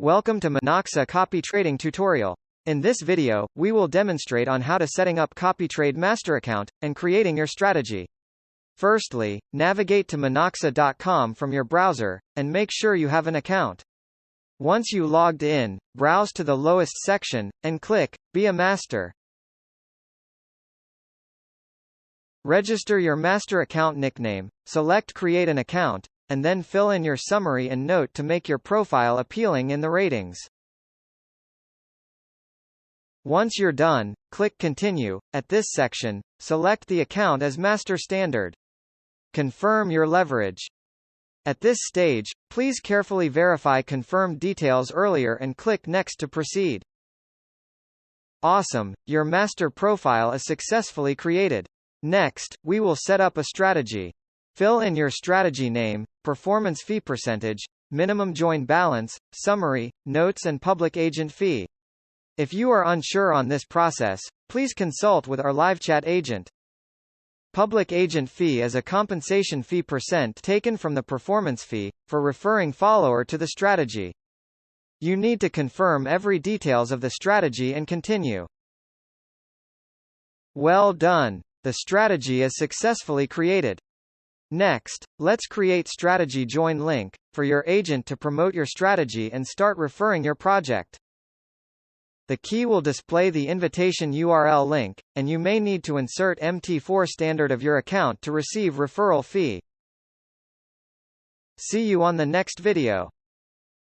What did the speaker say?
Welcome to Monaxa Copy Trading tutorial. In this video, we will demonstrate on how to setting up CopyTrade master account, and creating your strategy. Firstly, navigate to monaxa.com from your browser, and make sure you have an account. Once you logged in, browse to the lowest section, and click, Be a Master. Register your master account nickname, select Create an Account, and then fill in your summary and note to make your profile appealing in the ratings. Once you're done, click Continue. At this section, select the account as Master Standard. Confirm your leverage. At this stage, please carefully verify confirmed details earlier and click Next to proceed. Awesome, your master profile is successfully created. Next, we will set up a strategy. Fill in your strategy name, performance fee percentage, minimum join balance, summary, notes and public agent fee. If you are unsure on this process, please consult with our live chat agent. Public agent fee is a compensation fee percent taken from the performance fee, for referring follower to the strategy. You need to confirm every details of the strategy and continue. Well done! The strategy is successfully created. Next, let's create strategy join link, for your agent to promote your strategy and start referring your project. The key will display the invitation URL link, and you may need to insert MT4 standard of your account to receive referral fee. See you on the next video.